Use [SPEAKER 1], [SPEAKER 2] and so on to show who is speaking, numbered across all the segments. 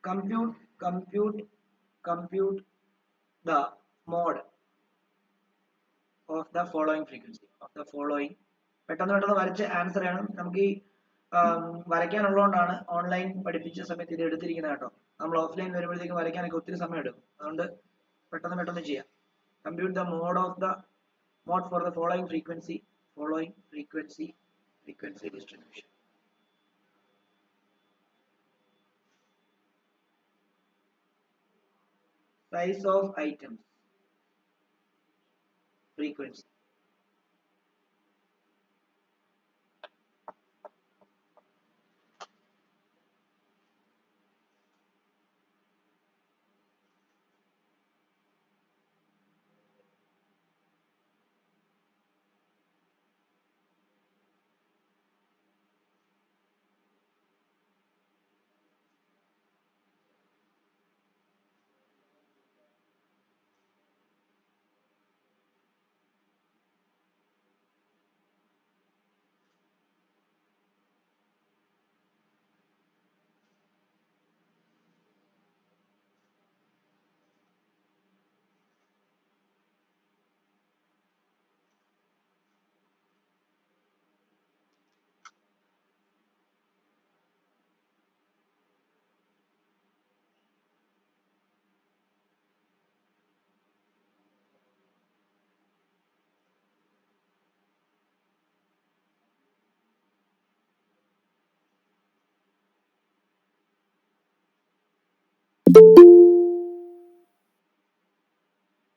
[SPEAKER 1] compute the mode of the following frequency of the following. പെട്ടെന്ന് വരച്ച് answer ചെയ്യണം. നമുക്ക് ഈ വരയ്ക്കാനുള്ളതുകൊണ്ടാണ് ഓൺലൈൻ പഠിപ്പിച്ച സമയത്ത് ഇത് എടുത്തിരിക്കുന്നത് കേട്ടോ. നമ്മൾ ഓഫ്ലൈൻ വരുമ്പോഴത്തേക്ക് വരയ്ക്കാനൊക്കെ ഒത്തിരി സമയം എടുക്കും. അതുകൊണ്ട് പെട്ടെന്ന് ചെയ്യാം. Compute the mode for the following frequency distribution. Size of items, frequency.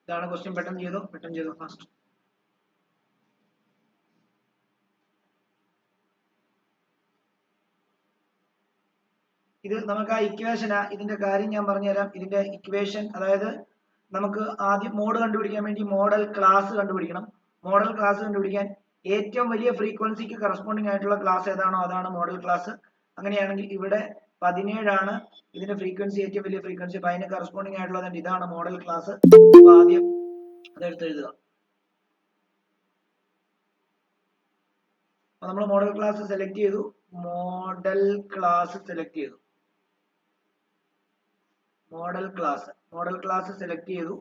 [SPEAKER 1] ഇതാണ് ക്വസ്റ്റ്യൻ. പെട്ടെന്ന് ചെയ്തോ ഫാസ്റ്റ്. ഇത് നമുക്ക് ആ ഇക്വേഷനാ. ഇതിന്റെ കാര്യം ഞാൻ പറഞ്ഞുതരാം. ഇതിന്റെ ഇക്വേഷൻ, അതായത് നമുക്ക് ആദ്യം മോഡ് കണ്ടുപിടിക്കാൻ വേണ്ടി മോഡൽ ക്ലാസ് കണ്ടുപിടിക്കണം. മോഡൽ ക്ലാസ് കണ്ടുപിടിക്കാൻ ഏറ്റവും വലിയ ഫ്രീക്വൻസിക്ക് കറസ്പോണ്ടിങ് ആയിട്ടുള്ള ക്ലാസ് ഏതാണോ അതാണ് മോഡൽ ക്ലാസ്. അങ്ങനെയാണെങ്കിൽ ഇവിടെ 17 ആണ് ഇതിന്റെ ഫ്രീക്വൻസി, ഏറ്റവും വലിയ ഫ്രീക്വൻസി. അപ്പൊ അതിന് കറസ്പോണ്ടിങ് ആയിട്ടുള്ളത് ഇതാണ് മോഡൽ ക്ലാസ്. അപ്പൊ ആദ്യം അതെടുത്ത് എഴുതുക. അപ്പൊ നമ്മൾ മോഡൽ ക്ലാസ് സെലക്ട് ചെയ്തു. മോഡൽ ക്ലാസ് സെലക്ട് ചെയ്തു.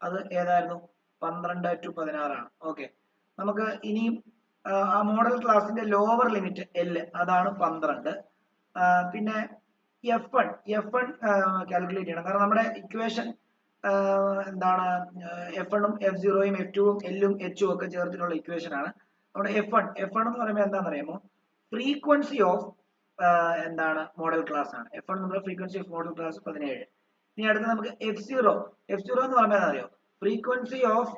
[SPEAKER 1] അത് ഏതായിരുന്നു? 12 to 16 ആണ്. ഓക്കെ, നമുക്ക് ഇനിയും ആ മോഡൽ ക്ലാസിന്റെ ലോവർ ലിമിറ്റ് L, അതാണ് 12. പിന്നെ F1 കാൽക്കുലേറ്റ് ചെയ്യണം. കാരണം നമ്മുടെ ഇക്വേഷൻ എന്താണ്, F1 ഉം F0 ഉം F2 ഉം L ഉം H ഉം ഒക്കെ ചേർത്തിട്ടുള്ള ഇക്വേഷൻ ആണ്. നമ്മുടെ F1 എന്ന് പറയുമ്പോൾ എന്താണെന്ന് അറിയാമോ? ഫ്രീക്വൻസി ഓഫ് എന്താണ് മോഡൽ ക്ലാസ് ആണ്. F1 നമ്മുടെ ഫ്രീക്വൻസി ഓഫ് മോഡൽ ക്ലാസ് 17. ഇനി അടുത്ത് നമുക്ക് F0 എന്ന് പറയുമ്പോൾ എന്താ അറിയോ? Frequency of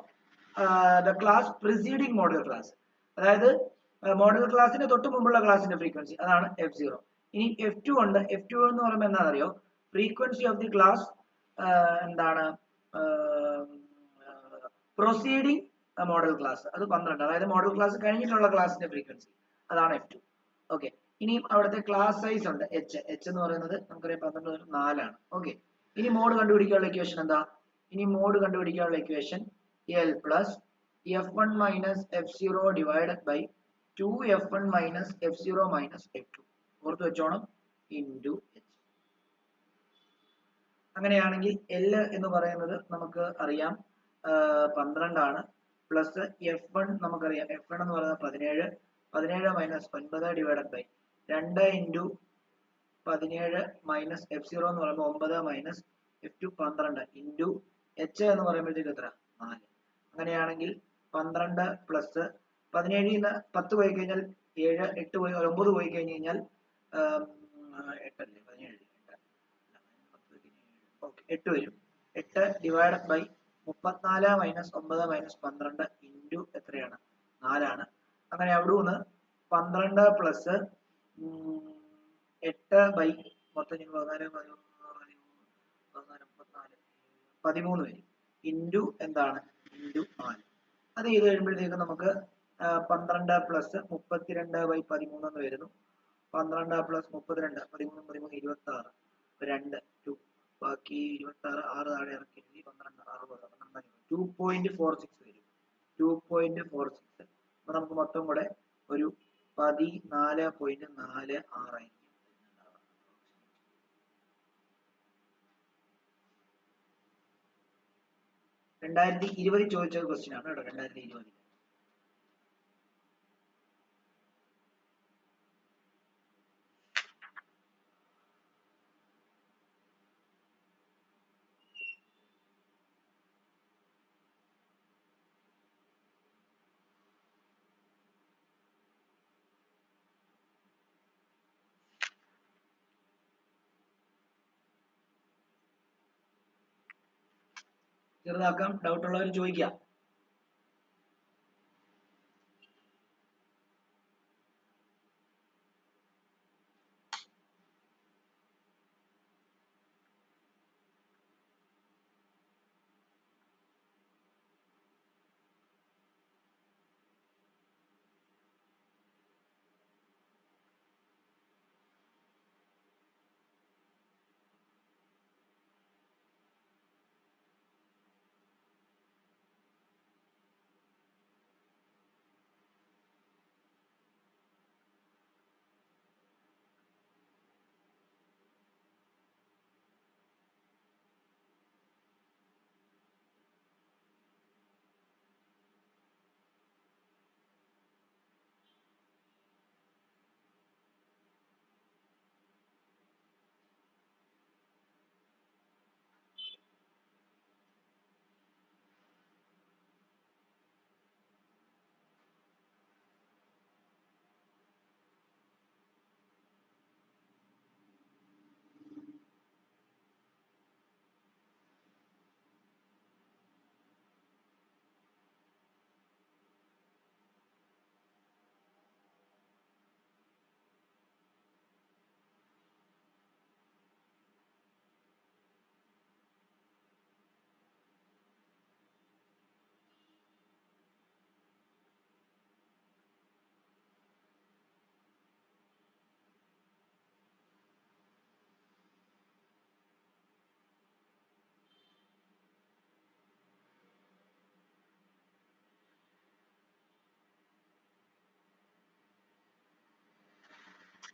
[SPEAKER 1] the class preceding model class, അതായത് മോഡൽ ക്ലാസിന് തൊട്ട് മുമ്പുള്ള ക്ലാസിന്റെ ഫ്രീക്വൻസി, അതാണ് F0. ഇനി F2 ഉണ്ട്. F2 എന്ന് പറയുമ്പോൾ എന്താ അറിയോ? ഫ്രീക്വൻസി ഓഫ് ദി ക്ലാസ് എന്താണ് പ്രൊസീഡിങ് മോഡൽ ക്ലാസ്, അത് 12. അതായത് മോഡൽ ക്ലാസ് കഴിഞ്ഞിട്ടുള്ള ക്ലാസിന്റെ ഫ്രീക്വൻസി, അതാണ് F2. ഓക്കെ, ഇനിയും അവിടുത്തെ ക്ലാസ് സൈസ് ഉണ്ട് H എന്ന് പറയുന്നത് നമുക്കറിയാം 12 മുതൽ 4 ആണ്. ഓക്കെ, ഇനി മോഡ് കണ്ടുപിടിക്കാനുള്ള ഇക്വേഷൻ എന്താ? L plus F1 minus F0 divided by 2F1 minus F0 minus F2. ഓർത്ത് വെച്ചോണം, into H. അങ്ങനെയാണെങ്കിൽ L എന്ന് പറയുന്നത് നമുക്ക് അറിയാം 12 ആണ്. പ്ലസ് F1 നമുക്കറിയാം, F1 എന്ന് പറയുന്നത് 17 minus 9 divided by 2 into 17 minus F0 എന്ന് പറയുമ്പോൾ 9 മൈനസ് F2 12 ഇൻറ്റു H എന്ന് പറയുമ്പോഴത്തേക്ക് എത്ര? 4. അങ്ങനെയാണെങ്കിൽ 12 പ്ലസ് 17 10 പോയി കഴിഞ്ഞാൽ 7, 8 പോയി 9 പോയി കഴിഞ്ഞ് കഴിഞ്ഞാൽ 8 വരും. 8 divided by 34 minus 9 minus 12 into എത്രയാണ്? 4 ആണ്. അങ്ങനെ അവിടെ നിന്ന് 12 പ്ലസ് 8 ബൈ മൊത്തം 13 വരും. ഇൻറ്റു എന്താണ്? ഇൻറ്റു 4. അത് ചെയ്ത് കഴിയുമ്പോഴത്തേക്ക് നമുക്ക് 12 പ്ലസ് 32 ബൈ 13 എന്ന് വരുന്നു. 12 പ്ലസ് 32 13 26 2 2 ബാക്കി 26 6 താഴെ ഇറക്കി 12 60 2.46 വരും. 2.46. അപ്പൊ നമുക്ക് മൊത്തം കൂടെ ഒരു 14.46 ആയിരിക്കും. 2020 ചോദിച്ച ക്വസ്റ്റ്യൻ ആണ് കേട്ടോ. 2020 ചെറുതാക്കാം. ഡൗട്ട് ഉള്ളവർ ചോദിക്കാം.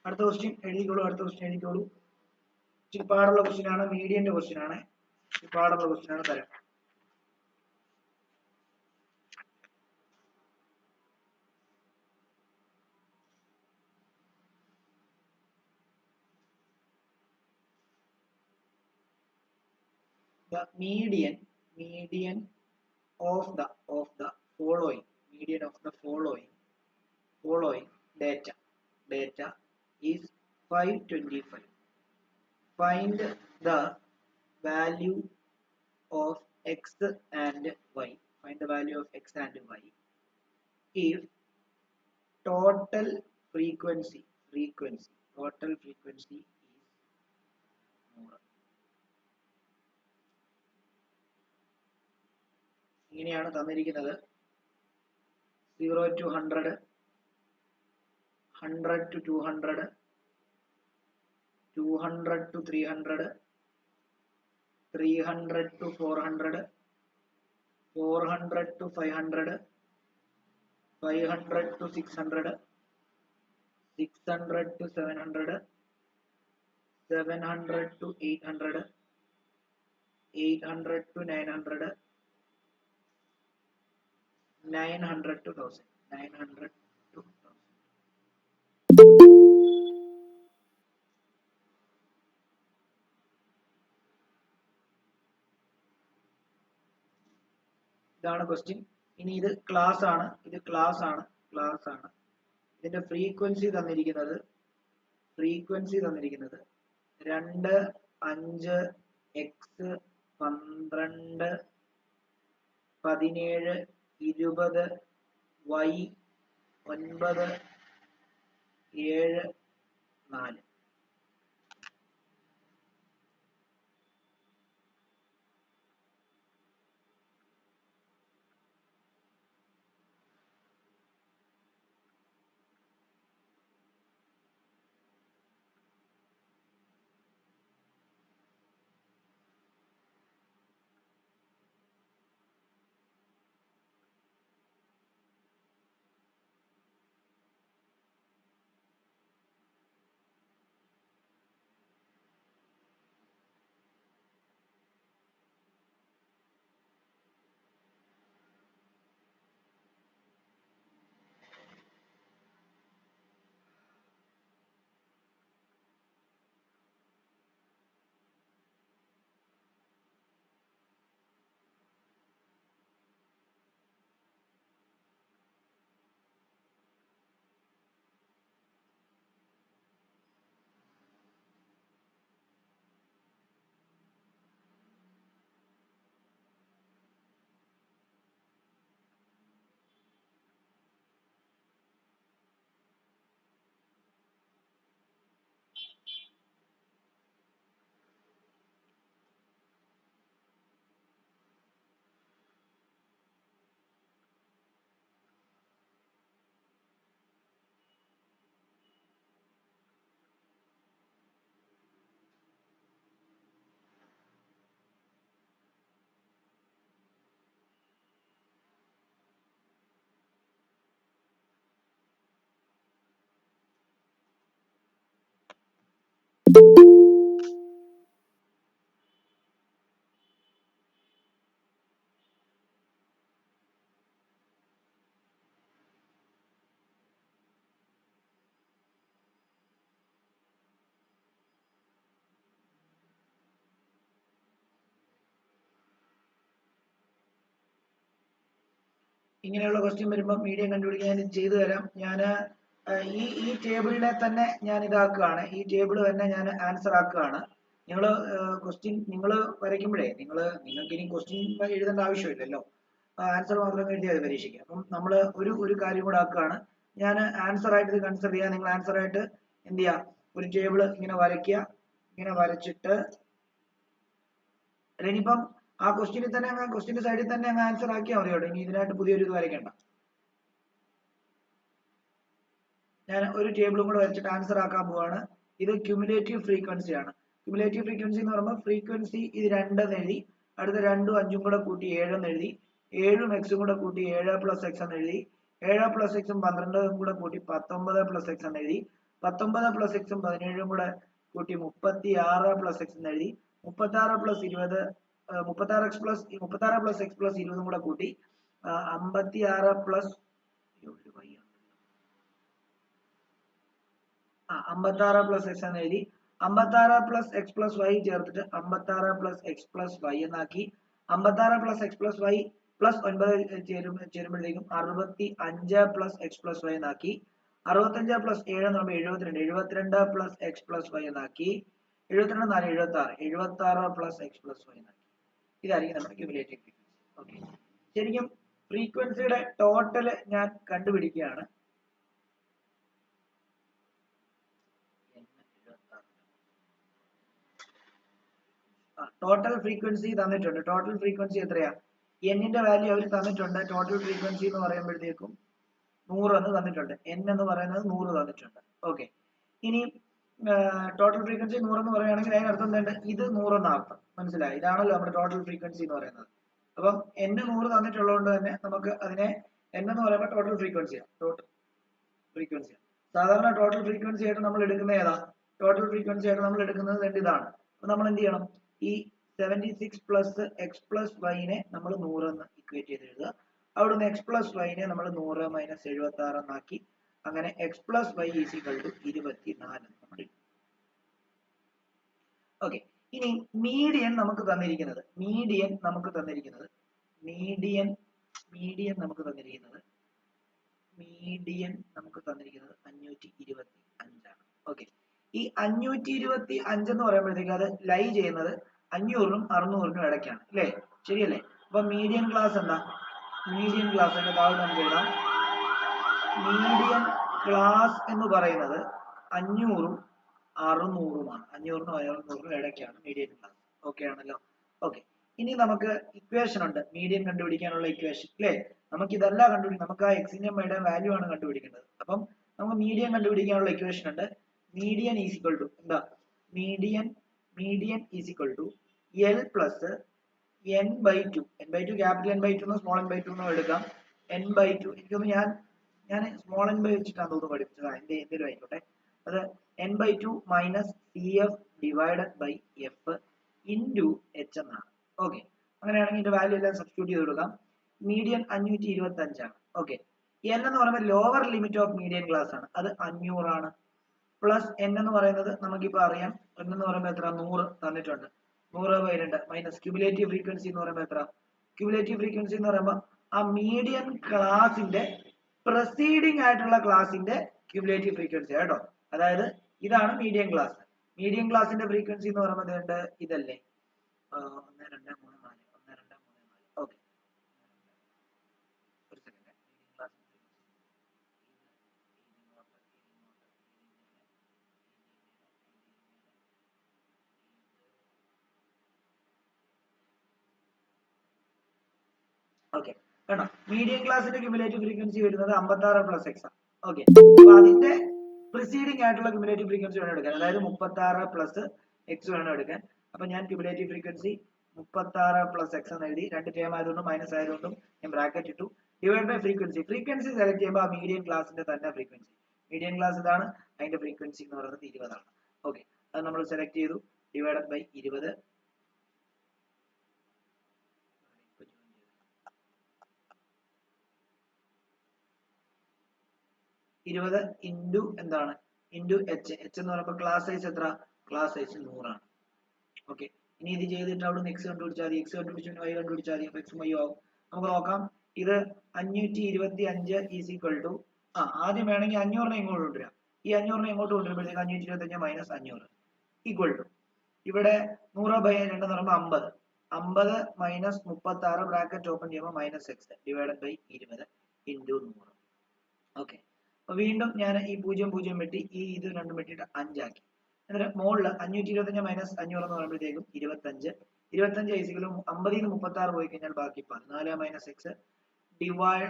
[SPEAKER 1] അടുത്ത ക്വസ്റ്റ്യൻ എഴുതിക്കോളൂ. ഇച്ചിരി പാടുള്ള ക്വസ്റ്റ്യൻ ആണ്. മീഡിയന്റെ ക്വസ്റ്റ്യൻ ആണ്. ഇച്ചിരി പാടുള്ള ക്വസ്റ്റ്യൻ ആണ്. തരാം. The median of the following data is 525. Find the value of x and y. If total frequency is 100. ഇങ്ങനെയാണ് തന്നിരിക്കുന്നത്. 0 to 100, 100 to 200, 200 to 300, 300 to 400, 400 to 500, 500 to 600, 600 to 700, 700 to 800, 800 to 900, 900 to 1000, 900 to 1000. ഇതാണ് question. ഇനി ഇത് class ആണ്. ഇതിന്റെ frequency തന്നിരിക്കുന്നത് 2, 5, x, 12, 17, 20, y, 9, 7, 4. ഇങ്ങനെയുള്ള question വരുമ്പോൾ മീഡിയം കണ്ടുപിടിക്കാൻ ഞാൻ ചെയ്തു തരാം. ഞാൻ ഈ ടേബിളിനെ തന്നെ ഞാൻ ഇതാക്കുകയാണ്, ഈ ടേബിൾ തന്നെ ഞാൻ ആൻസർ ആക്കുകയാണ്. നിങ്ങൾ ക്വസ്റ്റ്യൻ നിങ്ങൾ വരയ്ക്കുമ്പോഴേ നിങ്ങൾക്ക് ഇനി ക്വസ്റ്റ്യൻ എഴുതേണ്ട ആവശ്യമില്ലല്ലോ, ആൻസർ മാത്രം എഴുതിയാൽ പരീക്ഷിക്കുക. അപ്പം നമ്മൾ ഒരു കാര്യം കൂടെ ആക്കുകയാണ്. ഞാൻ ആൻസർ ആയിട്ട് ഇത് കൺസിഡർ ചെയ്യുക. നിങ്ങൾ ആൻസർ ആയിട്ട് എന്ത് ചെയ്യുക, ഒരു ടേബിൾ ഇങ്ങനെ വരയ്ക്കുക. ഇങ്ങനെ വരച്ചിട്ട് ഇനിയിപ്പം ആ ക്വസ്റ്റ്യനിൽ തന്നെ ക്വസ്റ്റ്യന്റെ സൈഡിൽ തന്നെ അങ്ങ് ആൻസർ ആക്കിയാൽ മതി കേട്ടോ. ഇനി ഇതിനായിട്ട് പുതിയൊരു ഇത് വരയ്ക്കണ്ട. ഞാൻ ഒരു ടേബിളും കൂടെ വരച്ചിട്ട് ആൻസർ ആക്കാൻ പോവാണ്. ഇത് ക്യുമുലേറ്റീവ് ഫ്രീക്വൻസി ആണ്. ക്യുമുലേറ്റീവ് ഫ്രീക്വൻസി എന്ന് പറയുമ്പോൾ ഫ്രീക്വൻസി ഇത് 2 എന്ന് എഴുതി, അടുത്ത 2ഉം 5ഉം കൂടെ കൂട്ടി 7 എന്ന് എഴുതി, 7ഉം എക്സും കൂടെ കൂട്ടി 7 പ്ലസ് എക്സ് എന്ന് എഴുതി, 7 പ്ലസ് എക്സും 12ഉം കൂടെ കൂട്ടി 19 പ്ലസ് എക്സ് എന്ന് എഴുതി, 19 പ്ലസ് എക്സും 17ഉം കൂടെ കൂട്ടി 36 പ്ലസ് എക്സ് എന്ന് എഴുതി, 36 പ്ലസ് 20 36 പ്ലസ് എക്സ് പ്ലസ് 20ഉം കൂടെ കൂട്ടി 56 പ്ലസ് 56 പ്ലസ് എക്സ് എന്ന് എഴുതി, 56 പ്ലസ് എക്സ് പ്ലസ് വൈ ചേർത്തിട്ട് 56 പ്ലസ് എക്സ് പ്ലസ് വൈ എന്നാക്കി, 56 plus x plus y plus 9 ചേരുമ്പോഴത്തേക്കും 65 പ്ലസ് എക്സ് പ്ലസ് വൈ എന്നാക്കി, 65 പ്ലസ് 7 എന്ന് പറയുമ്പോൾ 72 പ്ലസ് എക്സ് പ്ലസ് വൈ എന്നാക്കി, 72 4 76 പ്ലസ് എക്സ് പ്ലസ് വൈ എന്നാക്കി. ഇതായിരിക്കും നമ്മുടെ ക്യുമുലേറ്റീവ് ഫ്രീക്വൻസി. ഓക്കെ, ശരിക്കും ഫ്രീക്വൻസിയുടെ ടോട്ടൽ ഞാൻ കണ്ടുപിടിക്കുകയാണ്. ടോട്ടൽ ഫ്രീക്വൻസി തന്നിട്ടുണ്ട്. ടോട്ടൽ ഫ്രീക്വൻസി എത്രയാ? എന്നിന്റെ വാല്യൂ അവർ തന്നിട്ടുണ്ട്. ടോട്ടൽ ഫ്രീക്വൻസി എന്ന് പറയുമ്പോഴത്തേക്കും 100 എന്ന് തന്നിട്ടുണ്ട്. n എന്ന് പറയുന്നത് 100 തന്നിട്ടുണ്ട്. ഓക്കെ, ഇനി ടോട്ടൽ ഫ്രീക്വൻസി 100 എന്ന് പറയുകയാണെങ്കിൽ അതിനർത്ഥം എന്തുണ്ട്? ഇത് 100 എന്ന അർത്ഥം. മനസ്സിലായി? ഇതാണല്ലോ നമ്മുടെ ടോട്ടൽ ഫ്രീക്വൻസി എന്ന് പറയുന്നത്. അപ്പം n 100 തന്നിട്ടുള്ളതുകൊണ്ട് തന്നെ നമുക്ക് അതിനെ n എന്ന് പറയുമ്പോൾ ടോട്ടൽ ഫ്രീക്വൻസിയാണ്. ടോട്ടൽ ഫ്രീക്വൻസി സാധാരണ ടോട്ടൽ ഫ്രീക്വൻസി ആയിട്ട് നമ്മൾ എടുക്കുന്നത് ഏതാ? ടോട്ടൽ ഫ്രീക്വൻസി ആയിട്ട് നമ്മൾ എടുക്കുന്നത് ഇതാണ്. അപ്പൊ നമ്മൾ എന്ത് ചെയ്യണം? ഈ 76 പ്ലസ് എക്സ് പ്ലസ് വൈനെ നമ്മൾ 100 എന്ന് ഇക്വേറ്റ് ചെയ്ത് എഴുതുക. അവിടുന്ന് എക്സ് പ്ലസ് വൈനെ നമ്മൾ 100 മൈനസ് 76 എന്നാക്കി, അങ്ങനെ x plus y is equal to 24 നമ്മൾ എഴുതും. ഓക്കെ, ഇനി മീഡിയൻ നമുക്ക് തന്നിരിക്കുന്നത് 525 ആണ്. ഓക്കെ, ഈ 525 എന്ന് പറയുമ്പോഴത്തേക്ക് അത് ലൈ ചെയ്യുന്നത് 500നും 600നും ഇടയ്ക്കാണ്, അല്ലേ? ശരിയല്ലേ? അപ്പൊ മീഡിയൻ ക്ലാസ് എന്താ? മീഡിയൻ ക്ലാസ് അതിന്റെ താഴെ നമുക്ക് എഴുതാം. മീഡിയൻ ക്ലാസ് എന്ന് പറയുന്നത് 500ഉം 600ഉമാണ്. 500നും 600നും ഇടയ്ക്കാണ് മീഡിയൻ ക്ലാസ്. ഓക്കെ ആണല്ലോ? ഓക്കെ, ഇനി നമുക്ക് ഇക്വേഷൻ ഉണ്ട്, മീഡിയൻ കണ്ടുപിടിക്കാനുള്ള ഇക്വേഷൻ, അല്ലേ? നമുക്ക് ഇതല്ല കണ്ടുപിടിക്കണം, നമുക്ക് ആ എക്സിന്റെയും വൈയുടെയും വാല്യൂ ആണ് കണ്ടുപിടിക്കേണ്ടത്. അപ്പം നമുക്ക് മീഡിയൻ കണ്ടുപിടിക്കാനുള്ള ഇക്വേഷൻ ഉണ്ട്. മീഡിയൻ ഈസ് ഈക്വൽ ടു എന്താ? Median is equal to L plus n/2. n/2 capital n/2 small n/2 എടുക്കാം. n/2 എനിക്കൊന്ന് ഞാൻ സ്മോൾ n വെച്ചിട്ടാണ് തോന്നുന്നു പഠിപ്പിച്ചത്. എന്തെങ്കിലും ആയിക്കോട്ടെ. അത് n/2 minus CF divided by F into H എന്നാണ്. ഓക്കെ, അങ്ങനെയാണെങ്കിൽ ഇതിന്റെ വാല്യൂ എല്ലാം സബ്സ്റ്റിറ്റ്യൂട്ട് ചെയ്ത് കൊടുക്കാം. മീഡിയൻ 525 ആണ്. ഓക്കെ, എൽ എന്ന് പറയുമ്പോൾ lower limit of median class ആണ്, അത് 500 ആണ്. പ്ലസ് n എന്ന് പറയുന്നത് നമുക്കിപ്പോൾ അറിയാം. n എന്ന് പറയുമ്പോൾ എത്ര? 100 തന്നിട്ടുണ്ട്. 100/2 മൈനസ് ക്യുമുലേറ്റീവ് ഫ്രീക്വൻസി എന്ന് പറയുമ്പോൾ എത്ര? ക്യുമുലേറ്റീവ് ഫ്രീക്വൻസി എന്ന് പറയുമ്പോൾ ആ മീഡിയൻ ക്ലാസിന്റെ പ്രസീഡിംഗ് ആയിട്ടുള്ള ക്ലാസിന്റെ ക്യുമുലേറ്റീവ് ഫ്രീക്വൻസി കേട്ടോ. അതായത് ഇതാണ് മീഡിയൻ ക്ലാസ്. മീഡിയൻ ക്ലാസിന്റെ ഫ്രീക്വൻസി എന്ന് പറയുമ്പോൾ ഇതല്ലേ? 1 2 3 4 1 2 3 4. ഓക്കെ, ഒരു സെക്കൻഡ്. മീഡിയൻ ക്ലാസ് ഓക്കെ കേട്ടോ. മീഡിയൻ ക്ലാസിന്റെ ക്യുമുലേറ്റീവ് ഫ്രീക്വൻസി വരുന്നത് 56 പ്ലസ് എക്സ് ആണ്. ഓക്കെ, അപ്പൊ അതിന്റെ പ്രിസീഡിംഗ് ആയിട്ടുള്ള ക്യുമുലേറ്റീവ് ഫ്രീക്വൻസി വേണം എടുക്കാൻ, അതായത് 36 പ്ലസ് എക്സ് വേണം എടുക്കാൻ. അപ്പൊ ഞാൻ ക്യുമുലേറ്റീവ് ഫ്രീക്വൻസി 36 പ്ലസ് എക്സ് എന്ന് എഴുതി. 2 ടേം ആയതുകൊണ്ടും മൈനസ് ആയതുകൊണ്ടും ഞാൻ ബ്രാക്കറ്റ് ഇട്ടു. ഡിവൈഡ് ബൈ ഫ്രീക്വൻസി സെലക്ട് ചെയ്യുമ്പോൾ ആ മീഡിയൻ ക്ലാസിന്റെ തന്നെ ഫ്രീക്വൻസി, മീഡിയൻ ക്ലാസ് ഇതാണ്, അതിന്റെ ഫ്രീക്വൻസി എന്ന് പറയുന്നത് 20 ആണ്. ഓക്കെ, അത് നമ്മൾ സെലക്ട് ചെയ്തു. ഡിവൈഡഡ് ബൈ 20 20 ഇൻറ്റു എന്താണ്? Into H. എച്ച് എന്ന് പറയുമ്പോൾ ക്ലാസ് സൈസ് എത്ര? ക്ലാസ് സൈസ് 100 ആണ്. ഓക്കെ, ഇനി ഇത് ചെയ്തിട്ട് അവിടെ നിന്ന് എക്സ് കണ്ടുപിടിച്ചാൽ മതി. എക്സ് കണ്ടുപിടിച്ചു വൈ കണ്ടുപിടിച്ചാൽ മതി. അപ്പൊ എക്സും വൈ ആവും. നമുക്ക് നോക്കാം. ഇത് 525 ഈസ് ഈക്വൽ ടു ആദ്യം വേണമെങ്കിൽ 500 ഇങ്ങോട്ട് കൊണ്ടുവരാം. ഈ 500 ഇങ്ങോട്ട് കൊണ്ടുവരുമ്പോഴത്തേക്ക് 525 മൈനസ് 500 ഈക്വൽ ടു ഇവിടെ 100/2 എന്ന് പറയുമ്പോൾ 50. 50 മൈനസ് 36 ബ്രാക്കറ്റ് ഓപ്പൺ ചെയ്യുമ്പോൾ minus x divided by 20 into 100. Okay, അപ്പൊ വീണ്ടും ഞാൻ ഈ 0 വെട്ടി ഈ ഇത് രണ്ടും വെട്ടിയിട്ട് 5 ആക്കി. എന്നിട്ട് മുകളിൽ 525 മൈനസ് 500 എന്ന് പറയുമ്പോഴത്തേക്കും 25 ഐസിക്കലും 50 36 പോയി കഴിഞ്ഞാൽ ബാക്കി 14 മൈനസ് എക്സ് ഡിവൈഡ്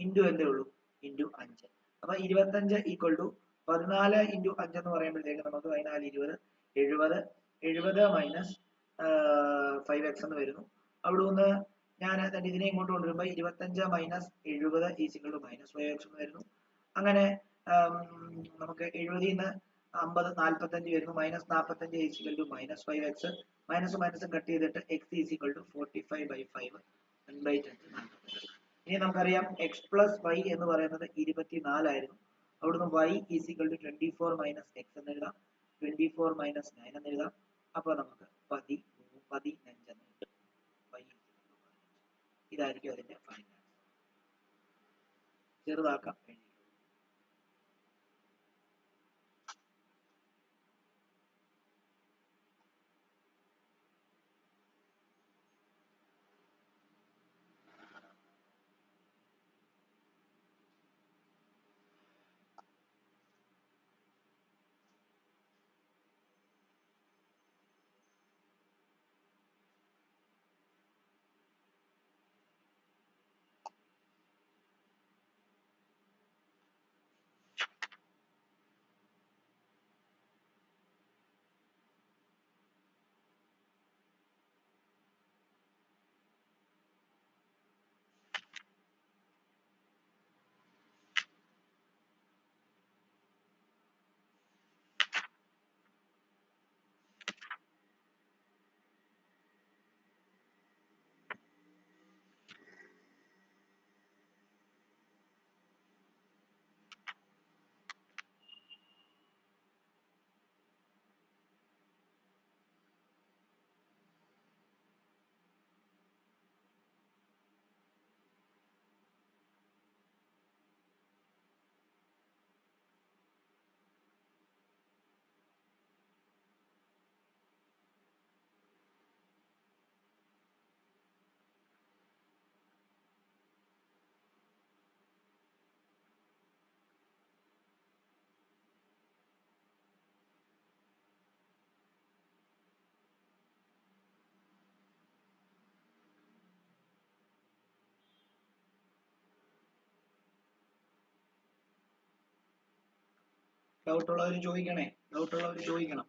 [SPEAKER 1] ഇൻറ്റു എന്തേ ഉള്ളൂ ഇൻറ്റു 5. അപ്പൊ 25 ഈക്വൽ ടു 14 ഇൻറ്റു 5 എന്ന് പറയുമ്പോഴത്തേക്ക് നമുക്ക് 14 20 70 മൈനസ് 5x എന്ന് വരുന്നു. അവിടെ നിന്ന് ഞാൻ ഇതിനെ ഇങ്ങോട്ട് കൊണ്ടുവരുമ്പോൾ 25 minus 70 is equal to minus 5x എന്ന് വരുന്നു. അങ്ങനെ നമുക്ക് 70 നിന്ന് 50 45 വരുന്നു. Minus 45 is equal to minus 5x. മൈനസും കട്ട് ചെയ്തിട്ട് x ഈസിക്വൽ ടു 45/5 1/10 45. ഇനി നമുക്കറിയാം x പ്ലസ് y എന്ന് പറയുന്നത് 24 ആയിരുന്നു. അവിടുന്ന് y is equal to 24 minus x എന്ന് എഴുതാം. 24 മൈനസ് 9 എന്ന് എഴുതാം. അപ്പൊ നമുക്ക് 15 എന്ന് കിട്ടും. ഇതായിരിക്കും അതിന്റെ ഫൈനൽ ആൻസർ. ചെറുതാക്കാം. ഡൗട്ട് ഉള്ളവർ ചോദിക്കണം.